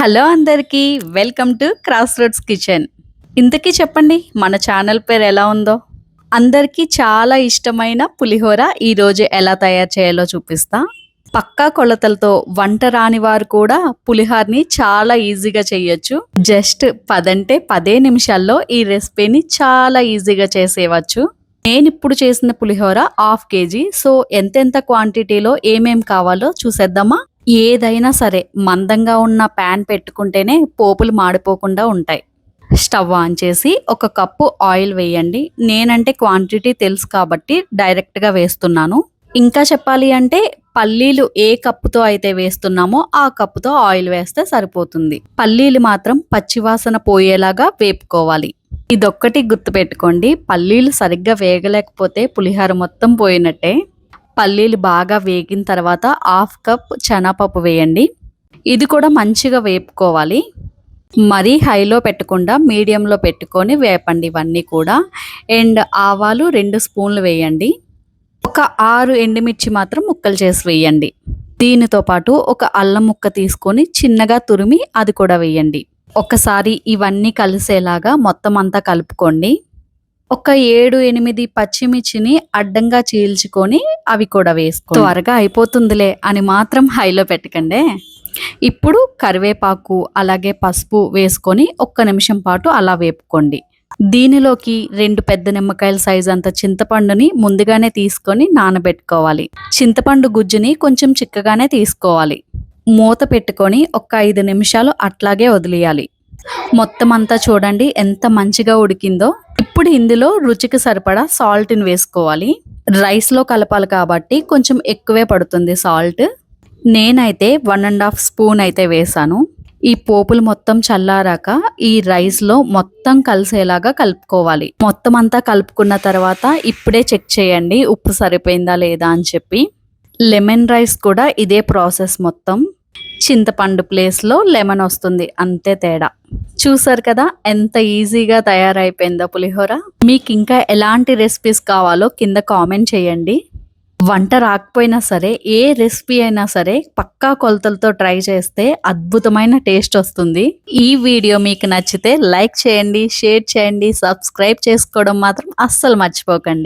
Hello అందరికీ welcome to cross roads kitchen. ఇంతకీ చెప్పండి మన ఛానల్ పేరు ఎలా ఉందో. అందరికీ చాలా ఇష్టమైన పులిహోర ఈరోజు ఎలా తయారు చేయాలో చూపిస్తా. పక్కా కొలతలతో వంట రాని వారు కూడా పులిహోరని చాలా ఈజీగా చేయొచ్చు. జస్ట్ 10 నిమిషాల్లో ఈ రెసిపీని చాలా ఈజీగా చేసేవచ్చు. నేను ఇప్పుడు చేసిన పులిహోర 1/2 kg. సో ఎంతెంత క్వాంటిటీలో ఏమేం కావాలో చూసేద్దామా. ఏదైనా సరే మందంగా ఉన్న ప్యాన్ పెట్టుకుంటేనే పోపులు మాడిపోకుండా ఉంటాయి. స్టవ్ ఆన్ చేసి 1 కప్పు ఆయిల్ వేయండి. నేనంటే క్వాంటిటీ తెలుసు కాబట్టి డైరెక్ట్గా వేస్తున్నాను. ఇంకా చెప్పాలి అంటే పల్లీలు ఏ కప్పుతో అయితే వేస్తున్నామో ఆ కప్పుతో ఆయిల్ వేస్తే సరిపోతుంది. పల్లీలు మాత్రం పచ్చివాసన పోయేలాగా వేపుకోవాలి. ఇదొక్కటి గుర్తుపెట్టుకోండి, పల్లీలు సరిగ్గా వేగలేకపోతే పులిహోర మొత్తం పోయినట్టే. పల్లీలు బాగా వేగిన తర్వాత 1/2 కప్ శనగపప్పు వేయండి. ఇది కూడా మంచిగా వేపుకోవాలి. మరీ హైలో పెట్టకుండా మీడియంలో పెట్టుకొని వేపండి ఇవన్నీ కూడా. అండ్ ఆవాలు 2 స్పూన్లు వేయండి. ఒక 6 ఎండుమిర్చి మాత్రం ముక్కలు చేసి వేయండి. దీనితో పాటు ఒక అల్లం ముక్క తీసుకొని చిన్నగా తురిమి అది కూడా వేయండి. ఒకసారి ఇవన్నీ కలిసేలాగా మొత్తం అంతా కలుపుకోండి. ఒక 7-8 పచ్చిమిర్చిని అడ్డంగా చీల్చుకొని అవి కూడా వేసుకోండి. త్వరగా అయిపోతుందిలే అని మాత్రం హైలో పెట్టకండి. ఇప్పుడు కరివేపాకు అలాగే పసుపు వేసుకొని 1 నిమిషం పాటు అలా వేపుకోండి. దీనిలోకి 2 పెద్ద నిమ్మకాయల సైజ్ అంత చింతపండుని ముందుగానే తీసుకొని నానబెట్టుకోవాలి. చింతపండు గుజ్జుని కొంచెం చిక్కగానే తీసుకోవాలి. మూత పెట్టుకొని ఒక 5 నిమిషాలు అట్లాగే వదిలేయాలి. మొత్తం అంతా చూడండి ఎంత మంచిగా ఉడికిందో. ఇప్పుడు ఇందులో రుచికి సరిపడా సాల్ట్ని వేసుకోవాలి. రైస్లో కలపాలి కాబట్టి కొంచెం ఎక్కువే పడుతుంది సాల్ట్. నేనైతే 1.5 స్పూన్ అయితే వేసాను. ఈ పోపులు మొత్తం చల్లారాక ఈ రైస్లో మొత్తం కలిసేలాగా కలుపుకోవాలి. మొత్తం అంతా కలుపుకున్న తర్వాత ఇప్పుడే చెక్ చేయండి ఉప్పు సరిపోయిందా లేదా అని చెప్పి. లెమన్ రైస్ కూడా ఇదే ప్రాసెస్ మొత్తం. చింతపండు ప్లేస్లో లెమన్ వస్తుంది, అంతే తేడా. చూసారు కదా ఎంత ఈజీగా తయారైపోయిందో పులిహోర. మీకు ఇంకా ఎలాంటి రెసిపీస్ కావాలో కింద కామెంట్ చేయండి. వంట రాకపోయినా సరే ఏ రెసిపీ అయినా సరే పక్కా కొలతలతో ట్రై చేస్తే అద్భుతమైన టేస్ట్ వస్తుంది. ఈ వీడియో మీకు నచ్చితే లైక్ చేయండి, షేర్ చేయండి, సబ్స్క్రైబ్ చేసుకోవడం మాత్రం అస్సలు మర్చిపోకండి.